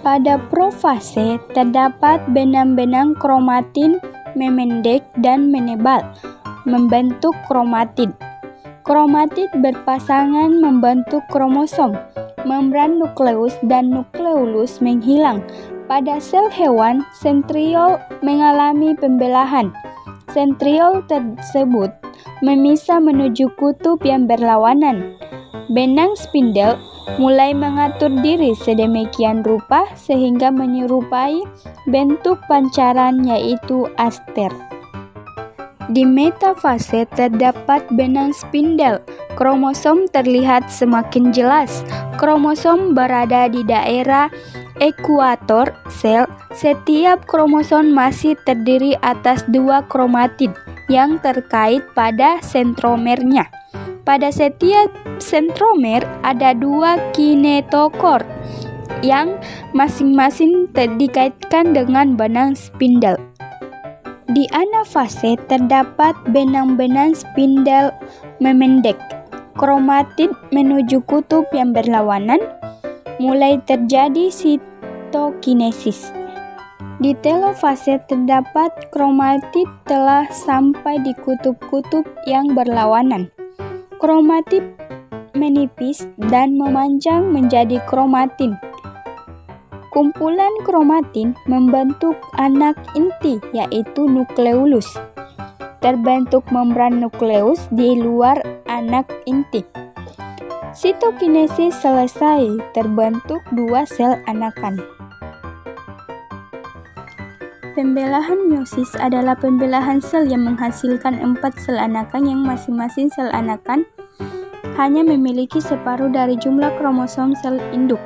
Pada profase terdapat benang-benang kromatin memendek dan menebal, membentuk kromatid. Kromatid berpasangan membentuk kromosom. Membran nukleus dan nukleolus menghilang. Pada sel hewan, sentriol mengalami pembelahan. Sentriol tersebut memisah menuju kutub yang berlawanan. Benang spindel mulai mengatur diri sedemikian rupa sehingga menyerupai bentuk pancaran, yaitu aster. Di metafase terdapat benang spindel. Kromosom terlihat semakin jelas. Kromosom berada di daerah ekuator sel. Setiap kromosom masih terdiri atas 2 kromatid yang terkait pada sentromernya. Pada setiap sentromer ada 2 kinetokor yang masing-masing dikaitkan dengan benang spindel. Di anafase terdapat benang-benang spindel memendek. Kromatid menuju kutub yang berlawanan, mulai terjadi sitokinesis. Di telofase terdapat kromatid telah sampai di kutub-kutub yang berlawanan. Kromatid menipis dan memanjang menjadi kromatin. Kumpulan kromatin membentuk anak inti, yaitu nukleolus. Terbentuk membran nukleus di luar anak inti. Sitokinesis selesai, terbentuk 2 sel anakan. Pembelahan meiosis adalah pembelahan sel yang menghasilkan 4 sel anakan yang masing-masing sel anakan hanya memiliki separuh dari jumlah kromosom sel induk.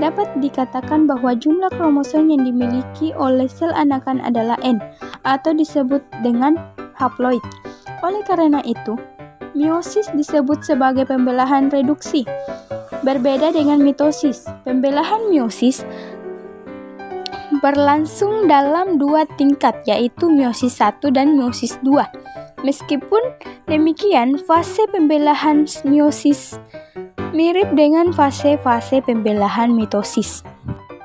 Dapat dikatakan bahwa jumlah kromosom yang dimiliki oleh sel anakan adalah N, atau disebut dengan haploid. Oleh karena itu, meiosis disebut sebagai pembelahan reduksi. Berbeda dengan mitosis, pembelahan meiosis berlangsung dalam 2 tingkat, yaitu meiosis 1 dan meiosis 2. Meskipun demikian, fase pembelahan meiosis mirip dengan fase-fase pembelahan mitosis.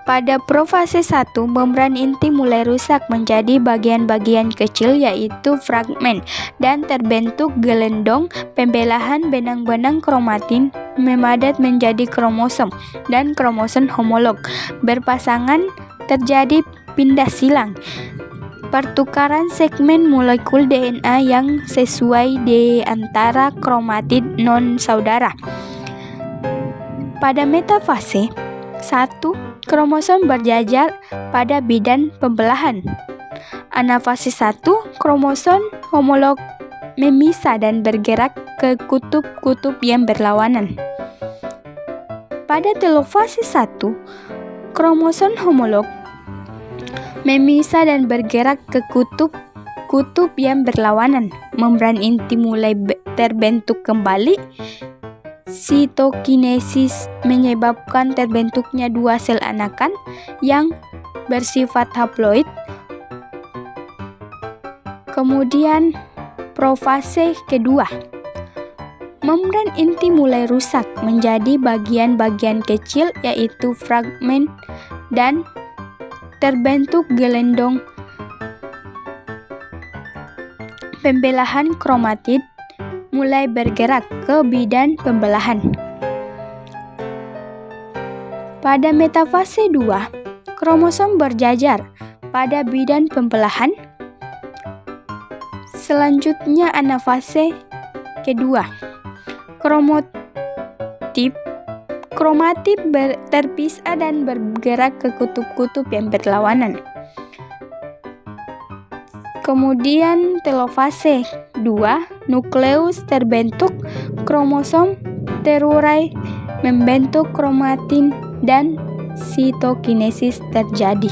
Pada profase 1, membran inti mulai rusak menjadi bagian-bagian kecil, yaitu fragmen, dan terbentuk gelendong. Pembelahan benang-benang kromatin memadat menjadi kromosom dan kromosom homolog. Berpasangan terjadi pindah silang, pertukaran segmen molekul DNA yang sesuai di antara kromatid non-saudara. Pada metafase 1, kromosom berjajar pada bidan pembelahan. Anafase 1, kromosom homolog memisah dan bergerak ke kutub-kutub yang berlawanan. Pada telofase 1, kromosom homolog memisah dan bergerak ke kutub-kutub yang berlawanan. Membran inti mulai terbentuk kembali. Sitokinesis menyebabkan terbentuknya 2 sel anakan yang bersifat haploid. Kemudian profase kedua, membran inti mulai rusak menjadi bagian-bagian kecil, yaitu fragmen, dan terbentuk gelendong. Pembelahan kromatid mulai bergerak ke bidan pembelahan. Pada metafase 2, kromosom berjajar pada bidan pembelahan. Selanjutnya anafase kedua, kromatid terpisah dan bergerak ke kutub-kutub yang berlawanan. Kemudian telofase 2, nukleus terbentuk, kromosom terurai membentuk kromatin, dan sitokinesis terjadi.